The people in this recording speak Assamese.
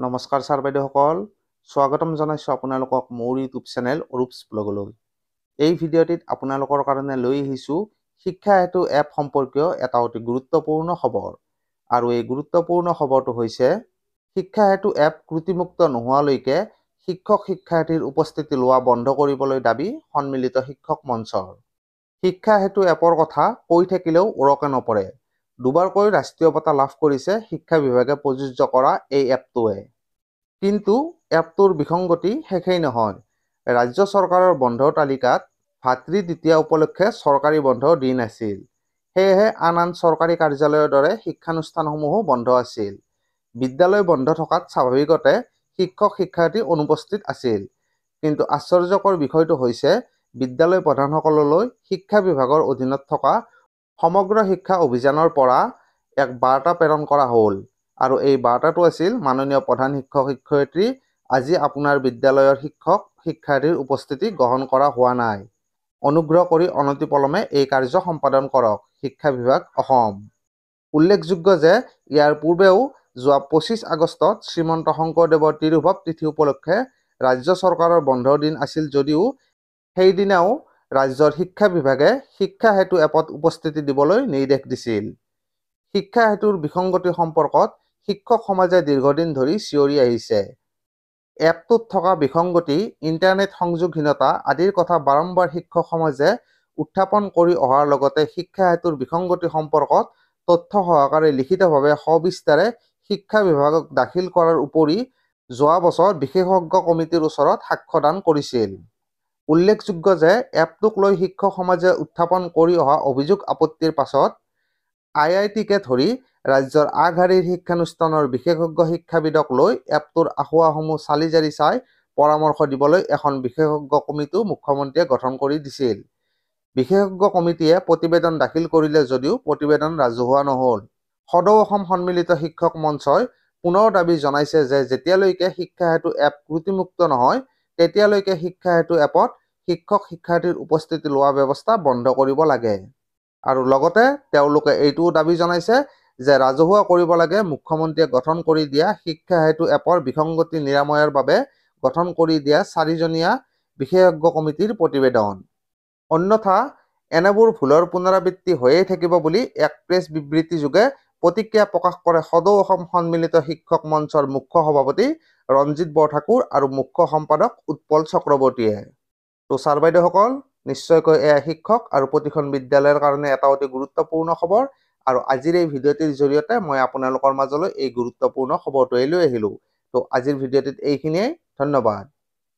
নমস্কাৰ ছাৰ বাইদেউসকল, স্বাগতম জনাইছোঁ আপোনালোকক মোৰ ইউটিউব চেনেল অৰূপছ ব্লগলৈ। এই ভিডিঅ'টিত আপোনালোকৰ কাৰণে লৈ আহিছোঁ শিক্ষা হেতু এপ সম্পৰ্কীয় এটা অতি গুৰুত্বপূৰ্ণ খবৰ। আৰু এই গুৰুত্বপূৰ্ণ খবৰটো হৈছে শিক্ষা হেতু এপ ত্ৰুটিমুক্ত নোহোৱালৈকে শিক্ষক শিক্ষাৰ্থীৰ উপস্থিতি লোৱা বন্ধ কৰিবলৈ দাবী সন্মিলিত শিক্ষক মঞ্চৰ। শিক্ষা হেতু এপৰ কথা কৈ থাকিলেও ওৰকে নপৰে। দুবাৰকৈ ৰাষ্ট্ৰীয় বঁটা লাভ কৰিছে শিক্ষা বিভাগে প্ৰযোজ্য কৰা এই এপটোৱে। কিন্তু এপটোৰ বিসংগতি শেষেই নহয়। ৰাজ্য চৰকাৰৰ বন্ধৰ তালিকাত ভাতৃ দ্বিতীয়া উপলক্ষে চৰকাৰী বন্ধৰ দিন আছিল। সেয়েহে আন চৰকাৰী কাৰ্যালয়ৰ দৰে শিক্ষানুষ্ঠানসমূহো বন্ধ আছিল। বিদ্যালয় বন্ধ থকাত স্বাভাৱিকতে শিক্ষক শিক্ষাৰ্থী অনুপস্থিত আছিল। কিন্তু আশ্চৰ্যকৰ বিষয়টো হৈছে বিদ্যালয় প্ৰধানসকললৈ শিক্ষা বিভাগৰ অধীনত থকা সমগ্ৰ শিক্ষা অভিযানৰ পৰা এক বাৰ্তা প্ৰেৰণ কৰা হ'ল। আৰু এই বাৰ্তাটো আছিল, মাননীয় প্ৰধান শিক্ষক শিক্ষয়িত্ৰী, আজি আপোনাৰ বিদ্যালয়ৰ শিক্ষক শিক্ষাৰ্থীৰ উপস্থিতি গ্ৰহণ কৰা হোৱা নাই। অনুগ্ৰহ কৰি অনতিপলমে এই কাৰ্য সম্পাদন কৰক, শিক্ষা বিভাগ অসম। উল্লেখযোগ্য যে ইয়াৰ পূৰ্বেও যোৱা 25 আগষ্টত শ্ৰীমন্ত শংকৰদেৱৰ তিৰুভাৱ তিথি উপলক্ষে ৰাজ্য চৰকাৰৰ বন্ধৰ দিন আছিল যদিও সেইদিনাও ৰাজ্যৰ শিক্ষা বিভাগে শিক্ষা হেতু এপত উপস্থিতি দিবলৈ নিৰ্দেশ দিছিল। শিক্ষা হেতুৰ বিসংগতি সম্পৰ্কত শিক্ষক সমাজে দীৰ্ঘদিন ধৰি চিঞৰি আহিছে। এপটোত থকা বিসংগতি, ইণ্টাৰনেট সংযোগহীনতা আদিৰ কথা বাৰম্বাৰ শিক্ষক সমাজে উত্থাপন কৰি অহাৰ লগতে শিক্ষা হেতুৰ বিসংগতি সম্পৰ্কত তথ্য সহকাৰে লিখিতভাৱে সবিস্তাৰে শিক্ষা বিভাগক দাখিল কৰাৰ উপৰি যোৱা বছৰ বিশেষজ্ঞ কমিটিৰ ওচৰত সাক্ষ্যদান কৰিছিল। উল্লেখযোগ্য যে এপটোক লৈ শিক্ষক সমাজে উত্থাপন কৰি অহা অভিযোগ আপত্তিৰ পাছত IITকে ধৰি ৰাজ্যৰ আগশাৰীৰ শিক্ষানুষ্ঠানৰ বিশেষজ্ঞ শিক্ষাবিদক লৈ এপটোৰ আসোঁৱাহসমূহ চালি জাৰি চাই পৰামৰ্শ দিবলৈ এখন বিশেষজ্ঞ কমিটিও মুখ্যমন্ত্ৰীয়ে গঠন কৰি দিছিল। বিশেষজ্ঞ কমিটিয়ে প্ৰতিবেদন দাখিল কৰিলে যদিও প্ৰতিবেদন ৰাজহুৱা নহ'ল। সদৌ অসম সন্মিলিত শিক্ষক মঞ্চই পুনৰ দাবী জনাইছে যে যেতিয়ালৈকে শিক্ষা হেতু এপ ত্ৰুটিমুক্ত নহয় তেতিয়ালৈকে শিক্ষা হেতু এপত শিক্ষক শিক্ষাৰ্থীৰ উপস্থিতি লোৱা ব্যৱস্থা বন্ধ কৰিব লাগে। আৰু লগতে তেওঁলোকে এইটোও দাবী জনাইছে যে ৰাজহুৱা কৰিব লাগে মুখ্যমন্ত্ৰীয়ে গঠন কৰি দিয়া শিক্ষা হেতু এপৰ বিসংগতি নিৰাময়ৰ বাবে গঠন কৰি দিয়া 4জনীয়া বিশেষজ্ঞ কমিটিৰ প্ৰতিবেদন। অন্যথা এনেবোৰ ভুলৰ পুনৰাবৃত্তি হৈয়ে থাকিব বুলি এক প্ৰেছ বিবৃতিযোগে প্ৰতিক্ৰিয়া প্ৰকাশ কৰে সদৌ অসম সন্মিলিত শিক্ষক মঞ্চৰ মুখ্য সভাপতি ৰঞ্জিত বৰঠাকুৰ আৰু মুখ্য সম্পাদক উৎপল চক্ৰৱৰ্তীয়ে। তো ছাৰ বাইদেউসকল, নিশ্চয়কৈ এয়া শিক্ষক আৰু প্ৰতিখন বিদ্যালয়ৰ কাৰণে এটা অতি গুৰুত্বপূৰ্ণ খবৰ। আৰু আজিৰ এই ভিডিঅ'টিৰ জৰিয়তে মই আপোনালোকৰ মাজলৈ এই গুৰুত্বপূৰ্ণ খবৰটোৱে লৈ আহিলোঁ। তো আজিৰ ভিডিঅ'টিত এইখিনিয়েই। ধন্যবাদ।